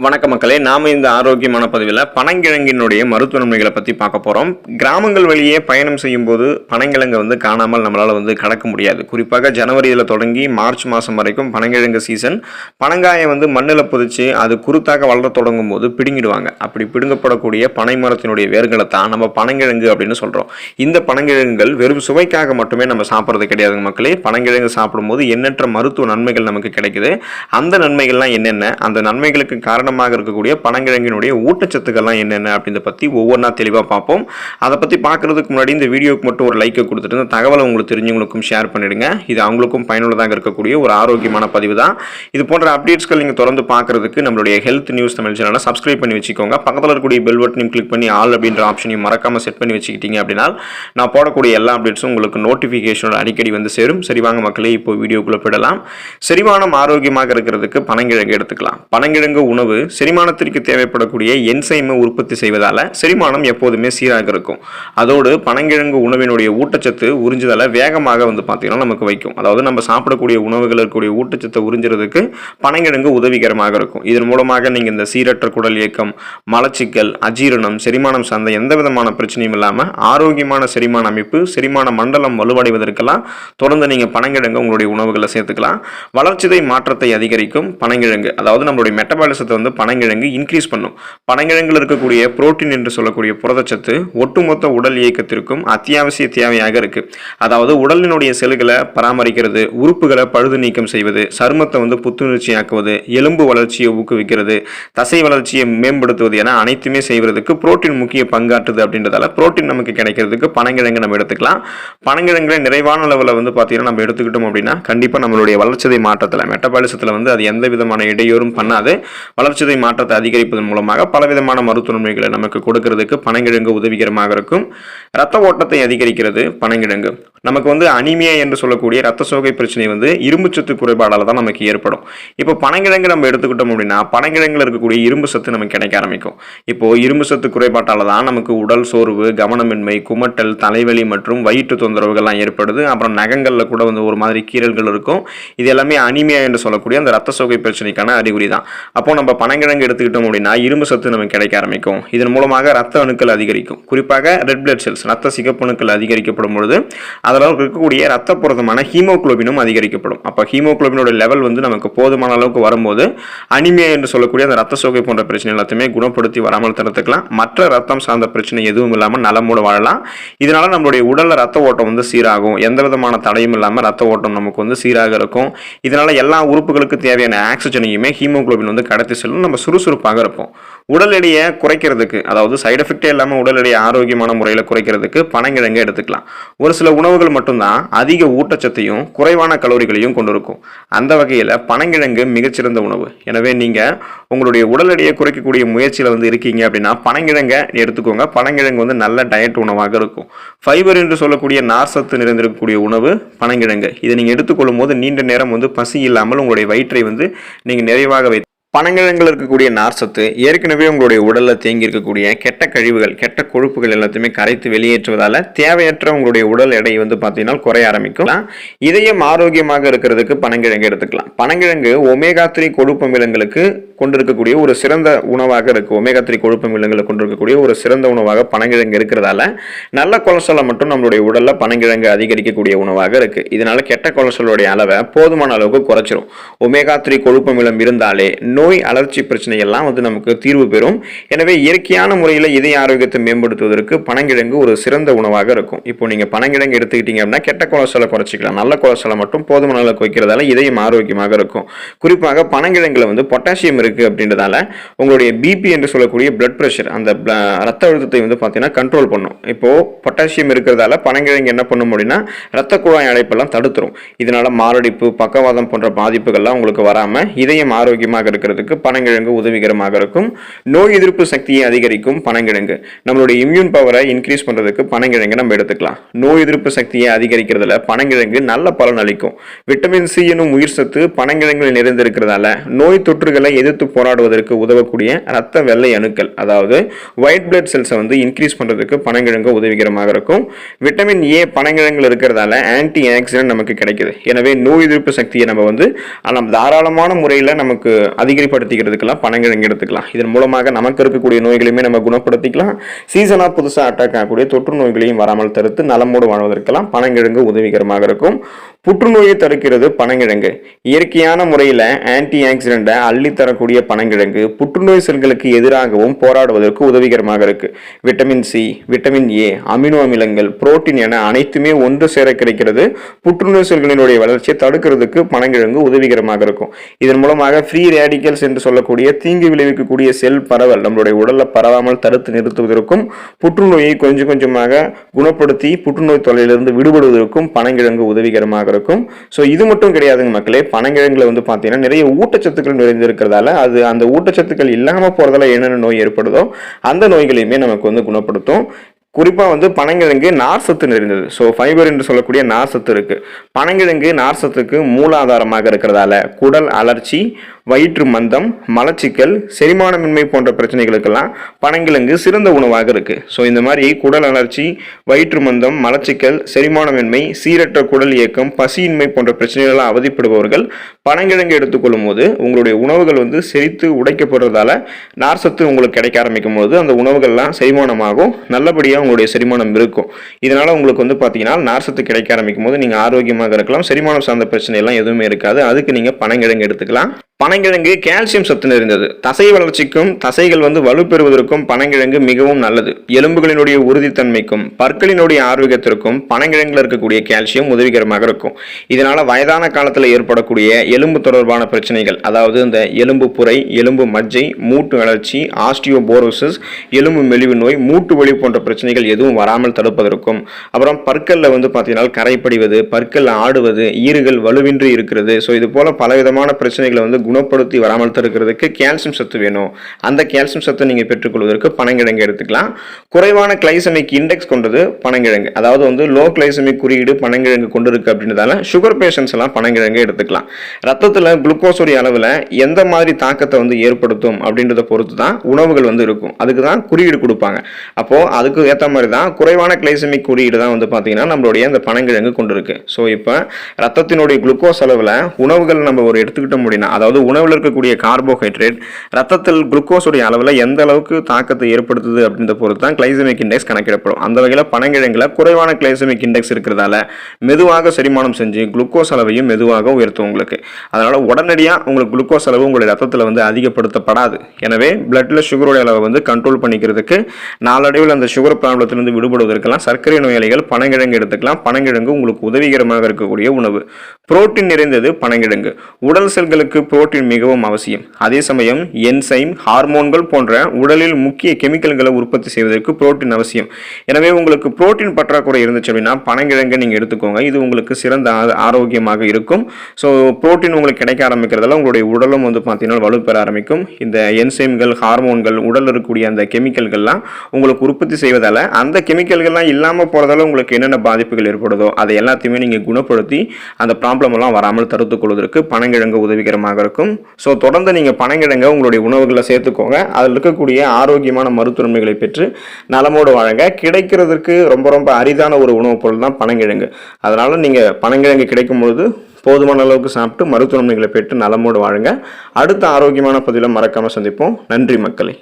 வணக்க மக்களே, நாம இந்த ஆரோக்கியமான பதிவில் பனங்கிழங்கினுடைய மருத்துவ நன்மைகளை பற்றி பார்க்க போகிறோம். கிராமங்கள் வழியே பயணம் செய்யும் போது பனங்கிழங்கை காணாமல் நம்மளால் கடக்க முடியாது. குறிப்பாக ஜனவரியில் தொடங்கி மார்ச் மாதம் வரைக்கும் பனங்கிழங்கு சீசன். பனங்காயை மண்ணில் புதைச்சி அது குருத்தாக வளர தொடங்கும் போது பிடுங்கிடுவாங்க. அப்படி பிடுங்கப்படக்கூடிய பனை மரத்தினுடைய வேர்களை தான் நம்ம பனங்கிழங்கு அப்படின்னு சொல்கிறோம். இந்த பனங்கிழங்குகள் வெறும் சுவைக்காக மட்டுமே நம்ம சாப்பிட்றது கிடையாதுங்க மக்களே. பனங்கிழங்கு சாப்பிடும்போது எண்ணற்ற மருத்துவ நன்மைகள் நமக்கு கிடைக்குது. அந்த நன்மைகள்லாம் என்னென்ன, அந்த நன்மைகளுக்கு காரணமாக இருக்கக்கூடிய பனங்கிழங்கினுடைய ஊட்டச்சத்துக்கள்லாம் என்னென்ன அப்படின்றத பற்றி ஒவ்வொன்றா தெளிவாக பார்ப்போம். அதை பற்றி பார்க்கறதுக்கு முன்னாடி இந்த வீடியோக்கு மட்டும் ஒரு லைக்கை கொடுத்துட்டு இந்த தகவலை உங்களுக்கு தெரிஞ்சவங்களுக்கும் ஷேர் பண்ணிடுங்க. இது அவங்களுக்கும் பயனுள்ளதாக இருக்கக்கூடிய ஒரு ஆரோக்கியமான பதிவு தான். இது போன்ற அப்டேட்ஸ்கள் நீங்கள் தொடர்ந்து பார்க்கறதுக்கு நம்மளுடைய ஹெல்த் நியூஸ் தமிழ் சேனலை சப்ஸ்கிரைப் பண்ணி வச்சுக்கோங்க. பக்கத்தில் இருக்கக்கூடிய பெல் பட்டனையும் கிளிக் பண்ணி ஆல் அப்படின்ற ஆப்ஷனையும் மறக்காமல் செட் பண்ணி வச்சுக்கிட்டீங்க அப்படின்னா நான் போடக்கூடிய எல்லா அப்டேட்ஸும் உங்களுக்கு நோட்டிஃபிகேஷனோட அடிக்கடி சேரும். சரி வாங்க மக்களே, இப்போ வீடியோக்குள்ளே போயிடலாம். செரிமானம் ஆரோக்கியமாக இருக்கிறதுக்கு பனங்கிழங்கு எடுத்துக்கலாம். பனங்கிழங்கு உணவு செரிமானத்திற்கு தேவைப்படக்கூடிய என்சைமை உற்பத்தி செய்வதால செரிமானம் எப்போதுமே சீராக இருக்கும். அதோடு பனங்கிழங்கு உணவினுடைய ஊட்டச்சத்து உறிஞ்சுதலை வேகமாக பார்த்தீங்கன்னா நமக்கு வைக்கும். அதாவது நம்ம சாப்பிடக்கூடிய உணவுகள் இருக்கக்கூடிய ஊட்டச்சத்தை உறிஞ்சுறதுக்கு பனங்கிழங்கு உதவிகரமாக இருக்கும். இதன் மூலமாக நீங்கள் இந்த சீரற்ற குடல் இயக்கம், மலச்சிக்கல், அஜீரணம், செரிமானம் சார்ந்த எந்த விதமான பிரச்சனையும் இல்லாமல் ஆரோக்கியமான செரிமான அமைப்பு, செரிமான மண்டலம் வலுவடைவதற்கெல்லாம் தொடர்ந்து நீங்கள் பனங்கிழங்கு உங்களுடைய உணவுகளை சேர்த்துக்கலாம். வளர்ச்சிதை மாற்றத்தை அதிகரிக்கும் பனங்கிழங்கு. அதாவது நம்மளுடைய மெட்டபாலிசத்தை பனங்கிழங்கு இன்க்ரீஸ் பண்ணும். பனங்கிழங்கில் இருக்கக்கூடிய புரோட்டீன் என்று சொல்லக்கூடிய புரதச்சத்து ஒட்டுமொத்த உடல் இயக்கத்திற்கும் அத்தியாவசிய தேவையாக இருக்கு. அதாவது உடலினுடைய செல்களை பராமரிக்கிறது, உறுப்புகளை பழுது நீக்கம் செய்வது, சருமத்தை புத்துணர்ச்சியாக்குவது, எலும்பு வளர்ச்சியை ஊக்குவிக்கிறது, தசை வளர்ச்சியை மேம்படுத்துவது என அனைத்துமே செய்வதற்கு புரோட்டீன் முக்கிய பங்காற்றுது. அப்படின்றதால புரோட்டீன் நமக்கு கிடைக்கிறதுக்கு பனங்கிழங்கு நம்ம எடுத்துக்கலாம். பனங்கிழங்குல நிறைவான லெவலில் பார்த்தீங்கன்னா நம்ம எடுத்துக்கிட்டோம் அப்படின்னா கண்டிப்பாக நம்மளுடைய வளர்ச்சிதை மாற்றத்தில், மெட்டபாலிசத்தில் அது எந்த விதமான இடையூறும் பண்ணாது. வளர்ச்சிதை மாற்றத்தை அதிகரிப்பதன் மூலமாக பலவிதமான மருத்துவ நன்மைகளை நமக்கு கொடுக்கிறதுக்கு பனங்கிழங்கு உதவிகரமாக இருக்கும். ரத்த ஓட்டத்தை அதிகரிக்கிறது பனங்கிழங்கு. நமக்கு அனீமியா என்று சொல்லக்கூடிய ரத்த சோகை பிரச்சனை இரும்பு சத்து குறைபாடால தான் நமக்கு ஏற்படும். இப்போ பனங்கிழங்கு நம்ம எடுத்துக்கிட்டோம் அப்படின்னா பனங்கிழங்குல இருக்கக்கூடிய இரும்பு சத்து நமக்கு கிடைக்க ஆரம்பிக்கும். இப்போ இரும்பு சத்து குறைபாட்டால தான் நமக்கு உடல் சோர்வு, கவனமின்மை, குமட்டல், தலைவலி மற்றும் வயிற்று தொந்தரவுகள்லாம் ஏற்படுது. அப்புறம் நகங்கள்ல கூட ஒரு மாதிரி கீறல்கள் இருக்கும். இது எல்லாமே அனீமியா என்று சொல்லக்கூடிய அந்த ரத்த சோகை பிரச்சனைக்கான அறிகுறி தான். அப்போ நம்ம பனங்கிழங்கு எடுத்துக்கிட்டோம் அப்படின்னா இரும்பு சத்து நமக்கு கிடைக்க ஆரம்பிக்கும். இதன் மூலமாக ரத்த அணுக்கள் அதிகரிக்கும். குறிப்பாக ரெட் பிளட் செல்ஸ், ரத்த சிகப்பு அணுக்கள் அதிகரிக்கப்படும் பொழுது அதில் இருக்கக்கூடிய ரத்த புரதமான ஹீமோகுளோபினும் அதிகரிக்கப்படும். அப்போ ஹீமோகுளோபினோட லெவல் நமக்கு போதுமான அளவுக்கு வரும்போது அனிமியா என்று சொல்லக்கூடிய அந்த ரத்த சோகை போன்ற பிரச்சனை எல்லாத்தையுமே குணப்படுத்தி வராமல் தடுத்துக்கலாம். மற்ற ரத்தம் சார்ந்த பிரச்சனை எதுவும் இல்லாமல் நலமோடு வாழலாம். இதனால நம்மளுடைய உடல்ல ரத்த ஓட்டம் சீராகும். எந்த விதமான தடையும் இல்லாமல் ரத்த ஓட்டம் நமக்கு சீராக இருக்கும். இதனால எல்லா உறுப்புகளுக்கு தேவையான ஆக்சிஜனையுமே ஹீமோகுளோபின் கடத்தி செல்லும். நம்ம சுறுசுறுப்பாக இருப்போம். உடல் எடையை குறைக்கிறதுக்கு, அதாவது சைடு எஃபெக்டே இல்லாமல் உடல் எடையை ஆரோக்கியமான முறையில் குறைக்கிறதுக்கு பனங்கிழங்கு எடுத்துக்கலாம். ஒரு சில உணவுகள் மட்டும்தான் அதிக ஊட்டச்சத்தையும் குறைவான கலோரிகளையும் கொண்டிருக்கும். அந்த வகையில் பனங்கிழங்கு மிகச்சிறந்த உணவு. எனவே நீங்கள் உங்களுடைய உடல் எடையை குறைக்கக்கூடிய முயற்சியில் இருக்கீங்க அப்படின்னா பனங்கிழங்கை எடுத்துக்கோங்க. பனங்கிழங்கு நல்ல டயட் உணவாக இருக்கும். ஃபைபர் என்று சொல்லக்கூடிய நார்சத்து நிறைந்திருக்கக்கூடிய உணவு பனங்கிழங்கு. இதை நீங்கள் எடுத்துக்கொள்ளும் போது நீண்ட நேரம் பசி இல்லாமல் உங்களுடைய வயிற்றை நீங்கள் நிறைவாக வைத்து பனங்கிழங்கில் இருக்கக்கூடிய நார்சத்து ஏற்கனவே உங்களுடைய உடலில் தேங்கி இருக்கக்கூடிய கெட்ட கழிவுகள், கெட்ட கொழுப்புகள் எல்லாத்தையுமே கரைத்து வெளியேற்றுவதால் தேவையற்ற உங்களுடைய உடல் எடை பார்த்தீங்கன்னா குறைய ஆரம்பிக்கும். இதயம் ஆரோக்கியமாக இருக்கிறதுக்கு பனங்கிழங்கு எடுத்துக்கலாம். பனங்கிழங்கு ஒமேகா 3 கொழுப்பு அமிலங்களுக்கு கொண்டிருக்கக்கூடிய ஒரு சிறந்த உணவாக இருக்கு. ஒமேகா 3 கொழுப்பு அமிலங்களை கொண்டிருக்கக்கூடிய ஒரு சிறந்த உணவாக பனங்கிழங்கு இருக்கிறதால நல்ல கொலஸ்ட்ராலை மட்டும் நம்மளுடைய உடலில் பனங்கிழங்கு அதிகரிக்கக்கூடிய உணவாக இருக்கு. இதனால கெட்ட கொலஸ்ட்ராலுடைய அளவை போதுமான அளவுக்கு குறைச்சிரும். ஒமேகா 3 கொழுப்பு அமிலம் இருந்தாலே நோய் அலர்ச்சி பிரச்சனை எல்லாம் நமக்கு தீர்வு பெறும். எனவே இயற்கையான முறையில் இதய ஆரோக்கியத்தை மேம்படுத்துவதற்கு பனங்கிழங்கு ஒரு சிறந்த உணவாக இருக்கும். இப்போ நீங்க பனங்கிழங்கு எடுத்துக்கிட்டீங்க அப்படின்னா கெட்ட கொலஸ்ட்ராலை குறைச்சிக்கலாம். நல்ல கொலஸ்ட்ராலை மட்டும் போதுமான அளவுக்கு வைக்கிறதால இதயம் ஆரோக்கியமாக இருக்கும். குறிப்பாக பனங்கிழங்குல பொட்டாசியம் இருக்கு அப்படின்றதால உங்களுடைய பிபி என்று சொல்லக்கூடிய பிளட் பிரஷர், அந்த ரத்த அழுத்தத்தை பார்த்தீங்கன்னா கண்ட்ரோல் பண்ணும். இப்போ பொட்டாசியம் இருக்கிறதால பனங்கிழங்கு என்ன பண்ணும் அப்படின்னா ரத்த குழாய் அடைப்பெல்லாம் தடுத்துரும். இதனால மாரடைப்பு, பக்கவாதம் போன்ற பாதிப்புகள்லாம் உங்களுக்கு வராம இதயம் ஆரோக்கியமாக இருக்கிறது பனங்கிழங்கு உதவிகரமாக இருக்கும். நோய் எதிர்ப்பு சக்தியை அதிகரிக்கும் பனங்கிழங்கு. நம்மளுடைய இம்யூன் பவரை இன்க்ரீஸ் பண்றதுக்கு பனங்கிழங்கு நம்ம எடுத்துக்கலாம். நோய் எதிர்ப்பு சக்தியை அதிகரிக்கிறதுல பனங்கிழங்கு நல்ல பலன் அளிக்கும். விட்டமின் சி எனும் உயிர் சத்து பனங்கிழங்கில் நிறைந்திருக்கிறதால நோய் தொற்றுகளை எதிர்த்து போராடுவதற்கு உதவக்கூடிய ரத்த வெள்ளை அணுக்கள், அதாவது ஒயிட் பிளட் செல்ஸை இன்க்ரீஸ் பண்றதுக்கு பனங்கிழங்கு உதவிகரமாக இருக்கும். விட்டமின் ஏ பனங்கிழங்கில் இருக்கிறதால ஆன்டி ஆக்சிடென்ட் நமக்கு கிடைக்குது. எனவே நோய் எதிர்ப்பு சக்தியை நம்ம தாராளமான முறையில் நமக்கு அதிக அதிகப்படுத்திக்கிறதுக்கெல்லாம் பனங்கிழங்கு எடுத்துக்கலாம். இதன் மூலமாக நமக்கு இருக்கக்கூடிய நோய்களையுமே நம்ம குணப்படுத்திக்கலாம். சீசனாக புதுசாக அட்டாக் ஆகக்கூடிய தொற்று நோய்களையும் வராமல் தடுத்து நலமோடு வாழ்வதற்கெல்லாம் பனங்கிழங்கு உதவிகரமாக இருக்கும். புற்றுநோயை தடுக்கிறது பனங்கிழங்கு. இயற்கையான முறையில் ஆன்டி ஆக்சிடென்ட்டை அள்ளி தரக்கூடிய பனங்கிழங்கு புற்றுநோய் செல்களுக்கு எதிராகவும் போராடுவதற்கு உதவிகரமாக இருக்கு. Vitamin C, vitamin A, amino அமிலங்கள், புரோட்டீன் என அனைத்துமே ஒன்று சேர கிடைக்கிறது. புற்றுநோய் செல்களினுடைய வளர்ச்சியை தடுக்கிறதுக்கு பனங்கிழங்கு உதவிகரமாக இருக்கும். இதன் மூலமாக ஃப்ரீ ரேடிக்கல்ஸ் என்று சொல்லக்கூடிய தீங்கு விளைவிக்கக்கூடிய செல் பரவல் நம்மளுடைய உடல்ல பரவாமல் தடுத்து நிறுத்துவதற்கும், புற்றுநோயை கொஞ்சம் கொஞ்சமாக குணப்படுத்தி புற்றுநோய் தொல்லையிலிருந்து விடுபடுவதற்கும் பனங்கிழங்கு உதவிகரமாக இருக்கும். ஸோ இது மட்டும் கிடையாதுங்க மக்களே. பனங்கிழங்குல வந்து பார்த்தீங்கன்னா நிறைய ஊட்டச்சத்துக்கள் நிறைந்திருக்கிறதால அது அந்த ஊட்டச்சத்துக்கள் இல்லாமல் போறதால என்னென்ன நோய் ஏற்படுதோ அந்த நோய்களையுமே நமக்கு வந்து குணப்படுத்தும். குறிப்பாக வந்து பனங்கிழங்கு நார் சத்து நிறைந்தது. ஸோ ஃபைபர் என்று சொல்லக்கூடிய நார் சத்து இருக்கு. பனங்கிழங்கு நார் சத்துக்கு மூலாதாரமாக இருக்கிறதால குடல் அலர்ச்சி, வயிற்று மந்தம், மலச்சிக்கல், செரிமானமின்மை போன்ற பிரச்சனைகளுக்கெல்லாம் பனங்கிழங்கு சிறந்த உணவாக இருக்கு. ஸோ இந்த மாதிரி குடல் அலர்ச்சி, வயிற்று மந்தம், மலச்சிக்கல், செரிமானமின்மை, சீரற்ற குடல் இயக்கம், பசியின்மை போன்ற பிரச்சனைகளால் அவதிப்படுபவர்கள் பனங்கிழங்கு எடுத்துக்கொள்ளும் போது உங்களுடைய உணவுகள் வந்து செரித்து உடைக்கப்படுறதால நார் சத்து உங்களுக்கு கிடைக்க ஆரம்பிக்கும் போது அந்த உணவுகள்லாம் செரிமானமாகும், நல்லபடியாக உங்களுடைய செரிமானம் இருக்கும். இதனால உங்களுக்கு வந்து பார்த்தீங்கன்னா நார் சத்து கிடைக்க ஆரம்பிக்கும் போது நீங்கள் ஆரோக்கியமாக இருக்கலாம். செரிமானம் சார்ந்த பிரச்சனை எல்லாம் எதுவுமே இருக்காது. அதுக்கு நீங்கள் பனங்கிழங்கு எடுத்துக்கலாம். பனங்கிழங்கு கால்சியம் சத்து நிறைந்தது. தசை வளர்ச்சிக்கும் தசைகள் வந்து வலுப்பெறுவதற்கும் பனங்கிழங்கு மிகவும் நல்லது. எலும்புகளினுடைய உறுதித்தன்மைக்கும் பற்களினுடைய ஆரோக்கியத்திற்கும் பனங்கிழங்குல இருக்கக்கூடிய கால்சியம் உதவிகரமாக இருக்கும். இதனால வயதான காலத்தில் ஏற்படக்கூடிய எலும்பு தொடர்பான பிரச்சனைகள், அதாவது இந்த எலும்பு புரை, எலும்பு மஜ்ஜை, மூட்டு வளர்ச்சி, ஆஸ்டியோபோரோசிஸ், எலும்பு மெலிவு நோய், மூட்டு வலி போன்ற பிரச்சனைகள் எதுவும் வராமல் தடுப்பதற்கும், அப்புறம் பற்கல்ல வந்து பார்த்தீங்கன்னா கரைப்படிவது, பற்கள் ஆடுவது, ஈறுகள் வலுவின்றி இருக்கிறது, ஸோ இது போல பலவிதமான பிரச்சனைகளை வந்து குணப்படுத்தி வராமல் தடுக்கிறதுக்கு கால்சியம் சத்து வேணும். அந்த கால்சியம் சத்தை நீங்க பெற்றுக்கொள்வதற்கு பனங்கிழங்கு எடுத்துக்கலாம். குறைவான கிளைசமிக் இண்டெக்ஸ் கொண்டது பனங்கிழங்கு, அதாவது வந்து லோ கிளைசமிக் குறியீடு பனங்கிழங்கு கொண்டு இருக்கு அப்படின்றதால சுகர் பேஷண்ட்ஸ் எல்லாம் பனங்கிழங்கு எடுத்துக்கலாம். ரத்தத்தில் குளுக்கோஸோடைய அளவில் எந்த மாதிரி தாக்கத்தை வந்து ஏற்படுத்தும் அப்படின்றத பொறுத்து தான் உணவுகள் வந்து இருக்கும். அதுக்கு தான் குறியீடு கொடுப்பாங்க. அப்போ அதுக்கு ஏற்ற மாதிரி தான் குறைவான கிளைசமிக் குறியீடு தான் வந்து பார்த்தீங்கன்னா நம்மளுடைய அந்த பனங்கிழங்கு கொண்டு இருக்கு. ஸோ இப்போ ரத்தத்தினுடைய குளுக்கோஸ் அளவில் உணவுகள் நம்ம ஒரு எடுத்துக்கிட்ட முடியும்னா, அதாவது உணவில் இருக்கக்கூடிய கார்போஹைட்ரேட் ரத்தத்தில் குளுக்கோஸுடைய அளவில் எந்த அளவுக்கு தாக்கத்தை ஏற்படுத்துது அப்படின்ற பொறுத்து தான் கிளைசமிக் இண்டெக்ஸ் கணக்கிடப்படும். அந்த வகையில் பனங்கிழங்குல குறைவான கிளைசமிக் இண்டெக்ஸ் இருக்கிறதால மெதுவாக செரிமானம் செஞ்சு குளுக்கோஸ் அளவையும் மெதுவாக உயர்த்தும் உங்களுக்கு. அதனால உடனடியாக உங்களுக்கு குளுக்கோஸ் அளவு உங்களுடைய ரத்தத்தில் வந்து அதிகப்படுத்தப்படாது. எனவே பிளட்ல சுகருடைய அளவை வந்து கண்ட்ரோல் பண்ணிக்கிறதுக்கு நாளடைவில் அந்த சுகர் ப்ராப்ளத்திலிருந்து விடுபடுவதற்கெல்லாம் சர்க்கரை நோயாளிகள் பனங்கிழங்கு எடுத்துக்கலாம். பனங்கிழங்கு உங்களுக்கு உதவிகரமாக இருக்கக்கூடிய உணவு. புரோட்டீன் நிறைந்தது பனங்கிழங்கு. உடல் செல்களுக்கு புரோட்டீன் மிகவும் அவசியம். அதே சமயம் என்சைம், ஹார்மோன்கள் போன்ற உடலில் முக்கிய கெமிக்கல்களை உற்பத்தி செய்வதற்கு புரோட்டீன் அவசியம். எனவே உங்களுக்கு புரோட்டீன் பற்றாக்குறை இருந்துச்சு அப்படின்னா பனங்கிழங்கு நீங்கள் எடுத்துக்கோங்க. இது உங்களுக்கு சிறந்த ஆரோக்கியமாக இருக்கும். ஸோ புரோட்டீன் உங்களுக்கு கிடைக்க ஆரம்பிக்கிறதால உங்களுடைய உடலும் வந்து பார்த்தீங்கன்னா வலுப்பெற ஆரம்பிக்கும். இந்த என்சைம்கள், ஹார்மோன்கள், உடல் இருக்கக்கூடிய அந்த கெமிக்கல்கள்லாம் உங்களுக்கு உற்பத்தி செய்வதால் அந்த கெமிக்கல்கள்லாம் இல்லாமல் போகிறதால உங்களுக்கு என்னென்ன பாதிப்புகள் ஏற்படுதோ அதை எல்லாத்தையுமே நீங்கள் குணப்படுத்தி அந்த ப்ராப்ளம் எல்லாம் வராமல் தடுத்துக் கொள்வதற்கு பனங்கிழங்கு உதவிகரமாக இருக்கும். ஸோ தொடர்ந்து நீங்கள் பனங்கிழங்கை உங்களுடைய உணவுகளில் சேர்த்துக்கோங்க. அதில் இருக்கக்கூடிய ஆரோக்கியமான மருத்துவ நன்மைகளை பெற்று நலமோடு வாழுங்க. கிடைக்கிறதுக்கு ரொம்ப ரொம்ப அரிதான ஒரு உணவுப் பொருள் தான் பனங்கிழங்கு. அதனால் நீங்கள் பனங்கிழங்கு கிடைக்கும் பொழுது போதுமான அளவுக்கு சாப்பிட்டு மருத்துவ நன்மைகளை பெற்று நலமோடு வாழுங்க. அடுத்த ஆரோக்கியமான பதிவில் மறக்காமல் சந்திப்போம். நன்றி மக்களே.